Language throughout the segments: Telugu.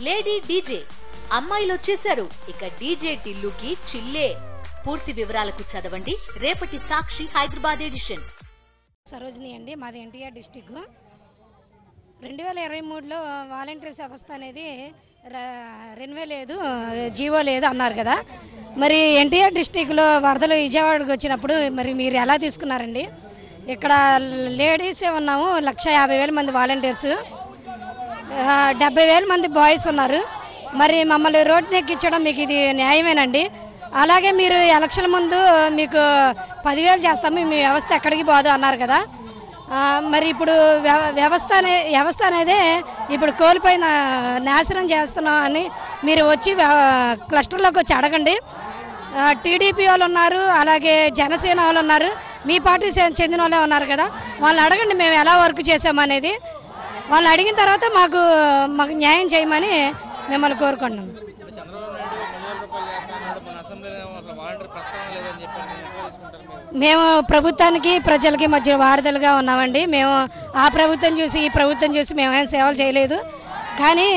లేడీ డీజే అమ్మాయిలు వచ్చేశారు. ఇక డీజే టిల్లుకి చిల్లే. పూర్తి వివరాలకు చదవండి రేపటి సాక్షి హైదరాబాద్ ఎడిషన్. సరోజిని అండి, మాది ఎన్టీఆర్ డిస్టిక్. 2023లో వాలంటీర్స్ వ్యవస్థ అనేది రెన్వే లేదు, జీవో లేదు అన్నారు కదా. మరి ఎన్టీఆర్ డిస్టిక్లో వరదలు విజయవాడకు వచ్చినప్పుడు మరి మీరు ఎలా తీసుకున్నారండి? ఇక్కడ లేడీసే ఉన్నాము, 150,000 మంది వాలంటీర్స్, 70,000 మంది బాయ్స్ ఉన్నారు. మరి మమ్మల్ని రోడ్డు ఎక్కించడం మీకు ఇది న్యాయమేనండి? అలాగే మీరు ఎలక్షన్ ముందు మీకు 10,000 చేస్తాము, మీ వ్యవస్థ ఎక్కడికి పోదు అన్నారు కదా. మరి ఇప్పుడు వ్యవస్థ అనేది ఇప్పుడు కోల్పోయిన నాశనం చేస్తున్నాం అని మీరు వచ్చి క్లస్టర్లోకి వచ్చి అడగండి. టీడీపీ వాళ్ళు ఉన్నారు, అలాగే జనసేన వాళ్ళు ఉన్నారు, మీ పార్టీ చెందిన వాళ్ళే ఉన్నారు కదా, వాళ్ళు అడగండి మేము ఎలా వర్క్ చేసామనేది. వాళ్ళు అడిగిన తర్వాత మాకు న్యాయం చేయమని మిమ్మల్ని కోరుకుంటున్నాం. మేము ప్రభుత్వానికి ప్రజలకి మధ్య వారధులుగా ఉన్నామండి. మేము ఆ ప్రభుత్వం చూసి ఈ ప్రభుత్వం చూసి మేమేం సేవలు చేయలేదు, కానీ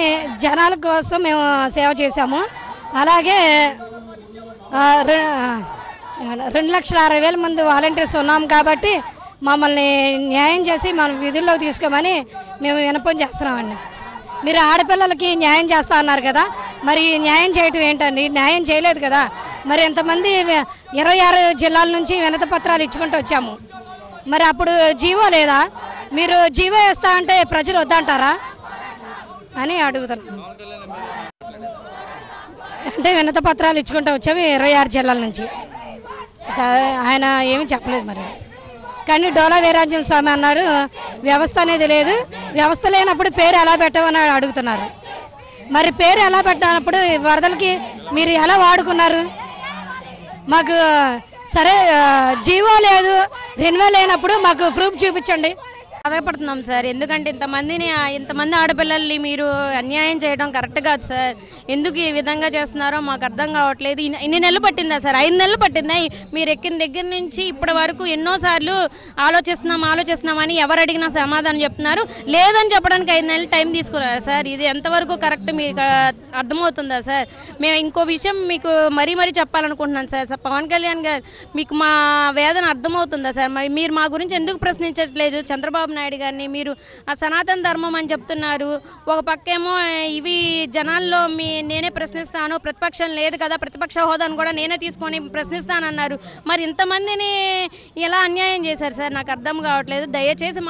జనాల కోసం మేము సేవ చేశాము. అలాగే 2,60,000 మంది వాలంటీర్స్ ఉన్నాం కాబట్టి మమ్మల్ని న్యాయం చేసి మన విధుల్లోకి తీసుకోమని మేము విన్నపం చేస్తున్నామండి. మీరు ఆడపిల్లలకి న్యాయం చేస్తా అన్నారు కదా, మరి న్యాయం చేయటం ఏంటండి? న్యాయం చేయలేదు కదా. మరి ఎంతమంది 26 జిల్లాల నుంచి వినతి పత్రాలు ఇచ్చుకుంటూ వచ్చాము, మరి అప్పుడు జీవో లేదా? మీరు జీవో వేస్తా అంటే ప్రజలు వద్దంటారా అని అడుగుతున్నాం. అంటే వినతి పత్రాలు ఇచ్చుకుంటూ వచ్చాము 26 జిల్లాల నుంచి, ఆయన ఏమీ చెప్పలేదు. మరి కానీ డోలా వీరాంజనేయ స్వామి అన్నారు వ్యవస్థ అనేది లేదు, వ్యవస్థ లేనప్పుడు పేరు ఎలా పెట్టమని అడుగుతున్నారు. మరి పేరు ఎలా పెట్టినప్పుడు వరదలకి మీరు ఎలా వాడుకున్నారు? మాకు సరే జీవో లేదు, రెన్యూ లేనప్పుడు మాకు ప్రూఫ్ చూపించండి. బాధపడుతున్నాం సార్, ఎందుకంటే ఇంతమంది ఆడపిల్లల్ని మీరు అన్యాయం చేయడం కరెక్ట్ కాదు సార్. ఎందుకు ఈ విధంగా చేస్తున్నారో మాకు అర్థం కావట్లేదు. ఇన్ని నెలలు పట్టిందా సార్? 5 నెలలు పట్టిందా? మీరు ఎక్కిన దగ్గర నుంచి ఇప్పటి వరకు ఎన్నోసార్లు ఆలోచిస్తున్నామని ఎవరు అడిగినా సమాధానం చెప్తున్నారు. లేదని చెప్పడానికి 5 నెలలు టైం తీసుకున్నారు సార్. ఇది ఎంతవరకు కరెక్ట్ మీకు అర్థమవుతుందా సార్? మేము ఇంకో విషయం మీకు మరీ చెప్పాలనుకుంటున్నాను సార్. పవన్ కళ్యాణ్ గారు, మీకు మా వేదన అర్థమవుతుందా సార్? మరి మీరు మా గురించి ఎందుకు ప్రశ్నించట్లేదు? చంద్రబాబు నాయుడు గారిని మీరు ఆ సనాతన ధర్మం అని చెప్తున్నారు, ఒక పక్కేమో ఇవి జనాల్లో నేనే ప్రశ్నిస్తాను, ప్రతిపక్షం లేదు కదా, ప్రతిపక్ష హోదాను కూడా నేనే తీసుకొని ప్రశ్నిస్తానన్నారు. మరి ఇంతమందిని ఎలా అన్యాయం చేశారు సార్? నాకు అర్థం కావట్లేదు. దయచేసి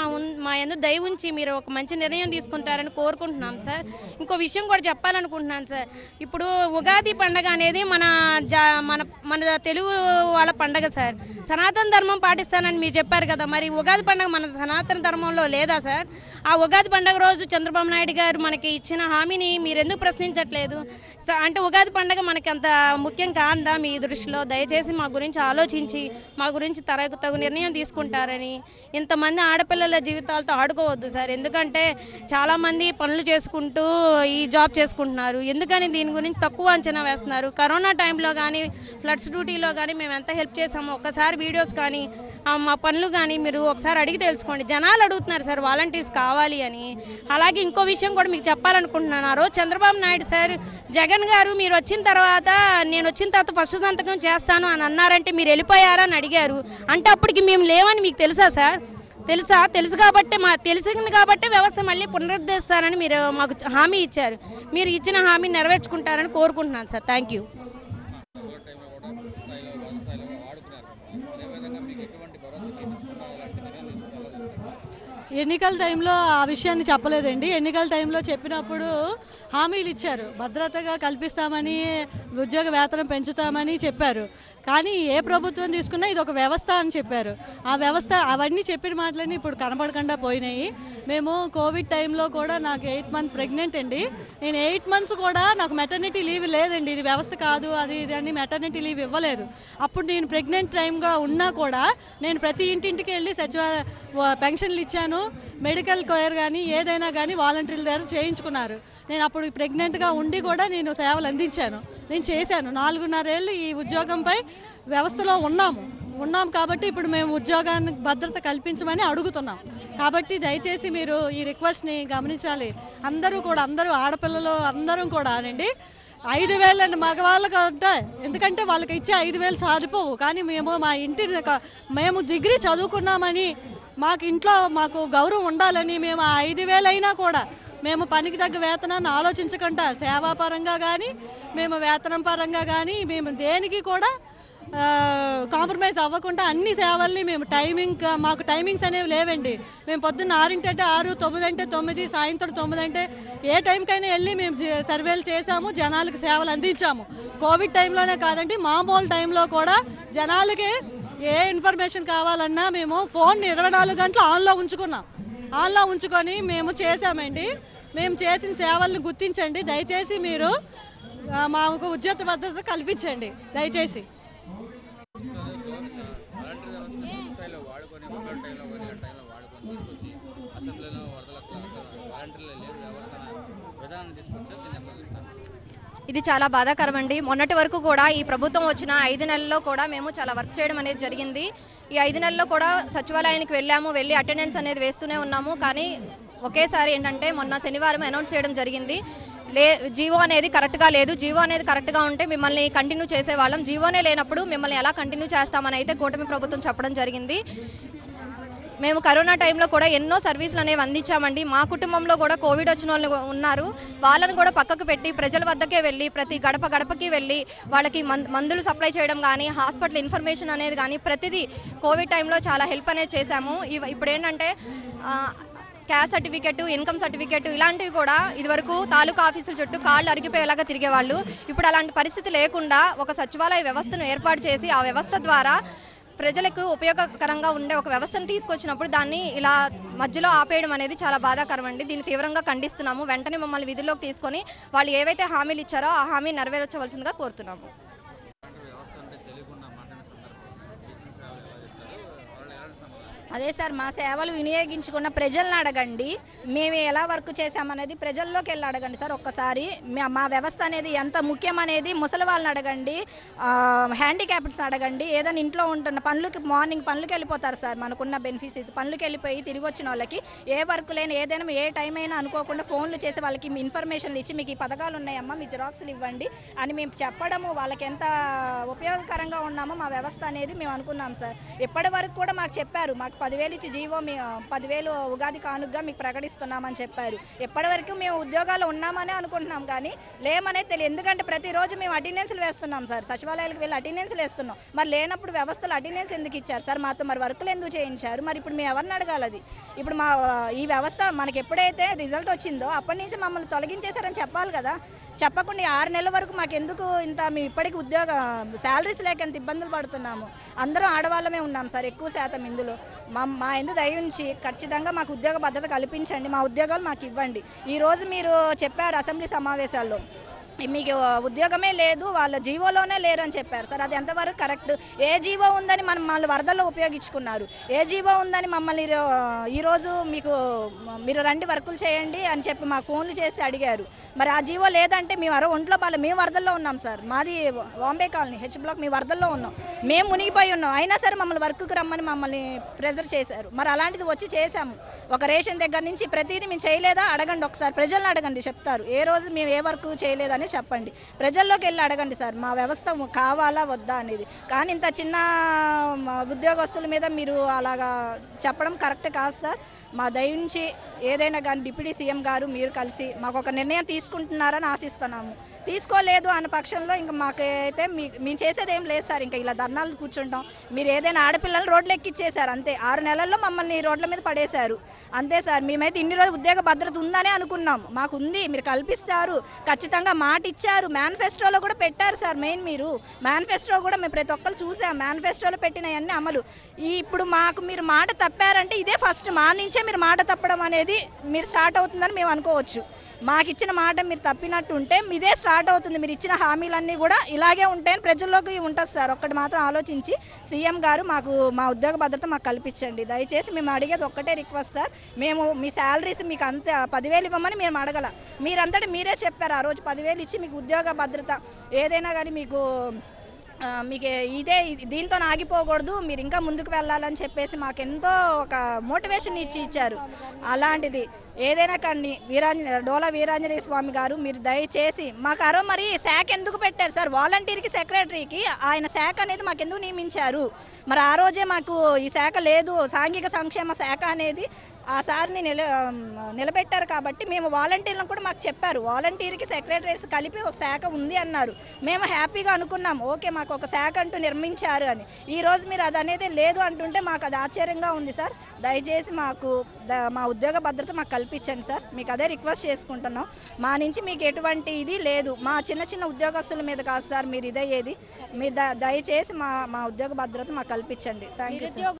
మా యందు దయ ఉంచి మీరు ఒక మంచి నిర్ణయం తీసుకుంటారని కోరుకుంటున్నాం సార్. ఇంకో విషయం కూడా చెప్పాలనుకుంటున్నాను సార్. ఇప్పుడు ఉగాది పండగ అనేది మన తెలుగు వాళ్ళ పండగ సార్. సనాతన ధర్మం పాటిస్తానని మీరు చెప్పారు కదా, మరి ఉగాది పండగ మన సనాతన ధర్మంలో లేదా సార్? ఆ ఉగాది పండుగ రోజు చంద్రబాబు నాయుడు గారు మనకి ఇచ్చిన హామీని మీరు ఎందుకు ప్రశ్నించట్లేదు? అంటే ఉగాది పండుగ మనకి అంత ముఖ్యం కాదా మీ దృష్టిలో? దయచేసి మా గురించి ఆలోచించి మా గురించి తగు నిర్ణయం తీసుకుంటారని. ఇంతమంది ఆడపిల్లల జీవితాలతో ఆడుకోవద్దు సార్. ఎందుకంటే చాలామంది పనులు చేసుకుంటూ ఈ జాబ్ చేసుకుంటున్నారు. ఎందుకని దీని గురించి తక్కువ అంచనా వేస్తున్నారు? కరోనా టైంలో కానీ ఫ్లడ్స్ డ్యూటీలో కానీ మేము ఎంత హెల్ప్ చేసామో ఒక్కసారి వీడియోస్ కానీ మా పనులు కానీ మీరు ఒకసారి అడిగి తెలుసుకోండి. జనాలు అడుగుతున్నారు సార్ వాలంటీర్స్ కావాలి అని. అలాగే ఇంకో విషయం కూడా మీకు చెప్పాలనుకుంటున్నాను. ఆ రోజు చంద్రబాబు నాయుడు సార్, జగన్ గారు మీరు వచ్చిన తర్వాత నేను వచ్చిన తర్వాత ఫస్ట్ సంతకం చేస్తాను అని అన్నారంటే మీరు వెళ్ళిపోయారా అని అడిగారు. అంటే అప్పటికి మేము లేవని మీకు తెలుసా సార్? తెలుసు కాబట్టి తెలిసింది కాబట్టి వ్యవస్థ మళ్ళీ పునరుద్ధరిస్తారని మీరు మాకు హామీ ఇచ్చారు. మీరు ఇచ్చిన హామీ నెరవేర్చుకుంటారని కోరుకుంటున్నాను సార్. Thank you. ఎన్నికల టైంలో ఆ విషయాన్ని చెప్పలేదండి. ఎన్నికల టైంలో చెప్పినప్పుడు హామీలు ఇచ్చారు, భద్రతగా కల్పిస్తామని, ఉద్యోగ వేతనం పెంచుతామని చెప్పారు. కానీ ఏ ప్రభుత్వం తీసుకున్నా ఇది ఒక వ్యవస్థ అని చెప్పారు. ఆ వ్యవస్థ అవన్నీ చెప్పిన మాటలన్నీ ఇప్పుడు కనపడకుండా పోయినాయి. మేము కోవిడ్ టైంలో కూడా నాకు 8th మంత్ ప్రెగ్నెంట్ అండి. నేను 8 months కూడా నాకు మెటర్నిటీ లీవ్ లేదండి. ఇది వ్యవస్థ కాదు, అది ఇది అని మెటర్నిటీ లీవ్ ఇవ్వలేదు. అప్పుడు నేను ప్రెగ్నెంట్ టైంగా ఉన్నా కూడా నేను ప్రతి ఇంటింటికి వెళ్ళి పెన్షన్లు ఇచ్చాను. మెడికల్ కేర్ కానీ ఏదైనా కానీ వాలంటీర్ల దగ్గర చేయించుకున్నారు. నేను అప్పుడు ప్రెగ్నెంట్గా ఉండి కూడా నేను సేవలు అందించాను, నేను చేశాను. 4.5 ఏళ్ళు ఈ ఉద్యోగంపై వ్యవస్థలో ఉన్నాము. ఉన్నాం కాబట్టి ఇప్పుడు మేము ఉద్యోగానికి భద్రత కల్పించమని అడుగుతున్నాం. కాబట్టి దయచేసి మీరు ఈ రిక్వెస్ట్ని గమనించాలి. అందరూ ఆడపిల్లలు అందరం కూడా అండి 5,000 అండి మగవాళ్ళకి అంటే, ఎందుకంటే వాళ్ళకి ఇచ్చే 5,000 సరిపోవు. కానీ మేము డిగ్రీ చదువుకున్నామని మాకు ఇంట్లో మాకు గౌరవం ఉండాలని మేము 5,000 అయినా కూడా మేము పనికి తగ్గ వేతనాన్ని ఆలోచించకుండా సేవాపరంగా కానీ మేము వేతనం పరంగా కానీ మేము దేనికి కూడా కాంప్రమైజ్ అవ్వకుండా అన్ని సేవల్ని మేము మాకు టైమింగ్స్ అనేవి లేవండి. మేము పొద్దున్న 6 అంటే 6, 9 అంటే 9, సాయంత్రం 9 అంటే ఏ టైంకైనా వెళ్ళి మేము సర్వేలు చేసాము, జనాలకు సేవలు అందించాము. కోవిడ్ టైంలోనే కాదండి, మామూలు టైంలో కూడా జనాలకి ఏ ఇన్ఫర్మేషన్ కావాలన్నా మేము ఫోన్ 24 గంటలు ఆన్లో ఉంచుకొని మేము చేసామండి. మేము చేసిన సేవలను గుర్తించండి. దయచేసి మీరు మాకు ఉద్యోగ భద్రత కల్పించండి దయచేసి. ఇది చాలా బాధాకరం అండి. మొన్నటి వరకు కూడా ఈ ప్రభుత్వం వచ్చిన 5 నెలల్లో కూడా మేము చాలా వర్క్ చేయడం అనేది జరిగింది. ఈ 5 నెలల్లో కూడా సచివాలయానికి వెళ్ళి అటెండెన్స్ అనేది వేస్తూనే ఉన్నాము. కానీ ఒకేసారి ఏంటంటే మొన్న శనివారం అనౌన్స్ చేయడం జరిగింది, జీవో అనేది కరెక్ట్గా లేదు. జీవో అనేది కరెక్ట్గా ఉంటే మిమ్మల్ని కంటిన్యూ చేసేవాళ్ళం, జీవోనే లేనప్పుడు మిమ్మల్ని ఎలా కంటిన్యూ చేస్తామని అయితే కూటమి ప్రభుత్వం చెప్పడం జరిగింది. మేము కరోనా టైంలో కూడా ఎన్నో సర్వీసులు అనేవి అందించామండి. మా కుటుంబంలో కూడా కోవిడ్ వచ్చిన వాళ్ళు ఉన్నారు. వాళ్ళని కూడా పక్కకు పెట్టి ప్రజల వద్దకే వెళ్ళి ప్రతి గడపకి వెళ్ళి వాళ్ళకి మందులు సప్లై చేయడం కానీ హాస్పిటల్ ఇన్ఫర్మేషన్ అనేది కానీ ప్రతిదీ కోవిడ్ టైంలో చాలా హెల్ప్ అనేది చేశాము. ఇప్పుడు ఏంటంటే క్యాస్ట్ సర్టిఫికెట్, ఇన్కమ్ సర్టిఫికెట్ ఇలాంటివి కూడా ఇదివరకు తాలూకా ఆఫీసుల చుట్టూ కాళ్ళు అరిగిపోయేలాగా తిరిగేవాళ్ళు. ఇప్పుడు అలాంటి పరిస్థితి లేకుండా ఒక సచివాలయ వ్యవస్థను ఏర్పాటు చేసి ఆ వ్యవస్థ ద్వారా ప్రజలకు ఉపయోగకరంగా ఉండే ఒక వ్యవస్థను తీసుకొచ్చినప్పుడు దాన్ని ఇలా మధ్యలో ఆపేయడం అనేది చాలా బాధాకరం అండి. దీన్ని తీవ్రంగా ఖండిస్తున్నాము. వెంటనే మమ్మల్ని విధుల్లోకి తీసుకొని వాళ్ళు ఏవైతే హామీలు ఇచ్చారో ఆ హామీ నెరవేర్చవలసిందిగా కోరుతున్నాము. అదే సార్, మా సేవలు వినియోగించుకున్న ప్రజలను అడగండి, మేము ఎలా వర్క్ చేసామనేది ప్రజల్లోకి వెళ్ళి అడగండి సార్. ఒక్కసారి మా వ్యవస్థ అనేది ఎంత ముఖ్యమనేది ముసలి వాళ్ళని అడగండి, హ్యాండిక్యాప్డ్స్ అడగండి. ఏదైనా ఇంట్లో ఉంటున్న మార్నింగ్ పనులకి వెళ్ళిపోతారు సార్. మనకున్న బెనిఫిట్స్ పనులకి వెళ్ళిపోయి తిరిగి వచ్చిన వాళ్ళకి ఏ వర్క్ లేని ఏదైనా ఏ టైం అయినా అనుకోకుండా ఫోన్లు చేసి వాళ్ళకి ఇన్ఫర్మేషన్లు ఇచ్చి మీకు ఈ పథకాలు ఉన్నాయమ్మా, మీ జిరాక్స్లు ఇవ్వండి అని మేము చెప్పడము వాళ్ళకి ఎంత ఉపయోగకరంగా ఉన్నామో మా వ్యవస్థ అనేది మేము అనుకున్నాం సార్. ఇప్పటి వరకు కూడా మాకు చెప్పారు, మాకు 10,000 ఇచ్చి జీవో 10,000 ఉగాది కానుకగా మీకు ప్రకటిస్తున్నామని చెప్పారు. ఎప్పటివరకు మేము ఉద్యోగాలు ఉన్నామని అనుకుంటున్నాం కానీ లేమనేది తెలియదు. ఎందుకంటే ప్రతిరోజు మేము అటెండెన్స్లు వేస్తున్నాం సార్, సచివాలయాలకు వెళ్ళి అటెండెన్స్లు వేస్తున్నాం. మరి లేనప్పుడు వ్యవస్థలు అటెండెన్స్ ఎందుకు ఇచ్చారు సార్ మాతో? మరి వర్కులు ఎందుకు చేయించారు? మరి ఇప్పుడు మేము ఎవరిని అడగాలి? అది ఇప్పుడు ఈ వ్యవస్థ మనకి ఎప్పుడైతే రిజల్ట్ వచ్చిందో అప్పటి నుంచి మమ్మల్ని తొలగించేశారని చెప్పాలి కదా. చెప్పకుండా 6 నెలల వరకు మాకు ఎందుకు ఇంత మేము ఇప్పటికీ శాలరీస్ లేక ఎంత ఇబ్బందులు పడుతున్నాము. అందరం ఆడవాళ్ళమే ఉన్నాం సార్ ఎక్కువ శాతం ఇందులో. మా ఎందుకు దయ ఉంచి ఖచ్చితంగా మాకు ఉద్యోగ భద్రత కల్పించండి, మా ఉద్యోగాలు మాకు ఇవ్వండి. ఈరోజు మీరు చెప్పారు అసెంబ్లీ సమావేశాల్లో మీకు ఉద్యోగమే లేదు, వాళ్ళ జీవోలోనే లేరు అని చెప్పారు సార్. అది ఎంతవరకు కరెక్ట్? ఏ జీవో ఉందని మమ్మల్ని వరదల్లో ఉపయోగించుకున్నారు, ఏ జీవో ఉందని మమ్మల్ని ఈరోజు మీరు రండి వర్కులు చేయండి అని చెప్పి మాకు ఫోన్లు చేసి అడిగారు. మరి ఆ జీవో లేదంటే మేము ఒంట్లో మేము వరదల్లో ఉన్నాం సార్. మాది బాంబే కాలనీ హెచ్ బ్లాక్, మేము వరదల్లో ఉన్నాం, మేము మునిగిపోయి ఉన్నాం. అయినా సరే మమ్మల్ని వర్క్కి రమ్మని మమ్మల్ని ప్రెజర్ చేశారు. మరి అలాంటిది వచ్చి చేశాము. ఒక రేషన్ దగ్గర నుంచి ప్రతిదీ మేము చేయలేదా అడగండి, ఒకసారి ప్రజలను అడగండి, చెప్తారు. ఏ రోజు మేము ఏ వర్క్ చేయలేదని చెప్పండి, ప్రజల్లోకి వెళ్ళి అడగండి సార్ మా వ్యవస్థ కావాలా వద్దా అనేది. కానీ ఇంత చిన్న ఉద్యోగస్తుల మీద మీరు అలాగా చెప్పడం కరెక్ట్ కాదు సార్. మా దయ నుంచి ఏదైనా కానీ డిప్యూటీ సీఎం గారు మీరు కలిసి మాకు ఒక నిర్ణయం తీసుకుంటున్నారని ఆశిస్తున్నాము. తీసుకోలేదు అన్న పక్షంలో ఇంకా మాకైతే మేము చేసేది ఏం లేదు సార్. ఇంకా ఇలా ధర్నాలు కూర్చుంటాం. మీరు ఏదైనా ఆడపిల్లలు రోడ్లు ఎక్కిచ్చేశారు అంతే. 6 నెలల్లో మమ్మల్ని రోడ్ల మీద పడేశారు అంతే సార్. మేమైతే ఇన్ని రోజులు ఉద్యోగ భద్రత ఉందనే అనుకున్నాం. మాకు ఉంది, మీరు కల్పిస్తారు ఖచ్చితంగా మాట ఇచ్చారు. మేనిఫెస్టోలో కూడా పెట్టారు సార్. మెయిన్ మీరు మేనిఫెస్టో కూడా మేము ప్రతి ఒక్కరు చూసాం. మేనిఫెస్టోలో పెట్టినవన్నీ అమలు. ఇప్పుడు మీరు మాట తప్పారంటే ఇదే ఫస్ట్. మా నుంచే మీరు మాట తప్పడం అనేది మీరు స్టార్ట్ అవుతుందని మేము అనుకోవచ్చు. మాకు ఇచ్చిన మాట మీరు తప్పినట్టు ఉంటే ఇదే స్టార్ట్ అవుతుంది. మీరు ఇచ్చిన హామీలన్నీ కూడా ఇలాగే ఉంటాయని ప్రజల్లోకి ఉంటుంది సార్. ఒక్కటి మాత్రం ఆలోచించి సీఎం గారు మా ఉద్యోగ భద్రత మాకు కల్పించండి దయచేసి. మేము అడిగేది ఒక్కటే రిక్వెస్ట్ సార్. మేము మీ శాలరీస్ మీకు అంత 10,000 ఇవ్వమని మేము అడగల. మీరంతటా మీరే చెప్పారు ఆ రోజు 10,000 ఇచ్చి మీకు ఉద్యోగ భద్రత ఏదైనా కానీ మీకు మీకు ఇదే దీంతో ఆగిపోకూడదు, మీరు ఇంకా ముందుకు వెళ్ళాలని చెప్పేసి మాకెంతో ఒక మోటివేషన్ ఇచ్చారు. అలాంటిది ఏదైనా కానీ డోలా వీరాంజనేయ స్వామి గారు మీరు దయచేసి మాకు మరి శాఖ ఎందుకు పెట్టారు సార్? వాలంటీర్కి సెక్రటరీకి ఆయన శాఖ అనేది మాకు ఎందుకు నియమించారు? మరి ఆ రోజే మాకు ఈ శాఖ లేదు, సాంఘిక సంక్షేమ శాఖ అనేది ఆ సార్ని నిలబెట్టారు కాబట్టి మేము వాలంటీర్లను కూడా మాకు చెప్పారు, వాలంటీర్కి సెక్రటరీస్ కలిపి ఒక శాఖ ఉంది అన్నారు. మేము హ్యాపీగా అనుకున్నాం, ఓకే మాకు ఒక శాఖ అంటూ నిర్మించారు అని. ఈరోజు మీరు అది అనేది లేదు అంటుంటే మాకు అది ఆశ్చర్యంగా ఉంది సార్. దయచేసి మాకు మా ఉద్యోగ భద్రత మాకు కల్పించండి సార్, మీకు అదే రిక్వెస్ట్ చేసుకుంటున్నాం. మా నుంచి మీకు ఎటువంటి ఇది లేదు, మా చిన్న చిన్న ఉద్యోగస్తుల మీద కాదు సార్ మీరు ఇదయ్యేది. మీరు దయచేసి మా ఉద్యోగ భద్రత మాకు కల్పించండి. Thank you sir.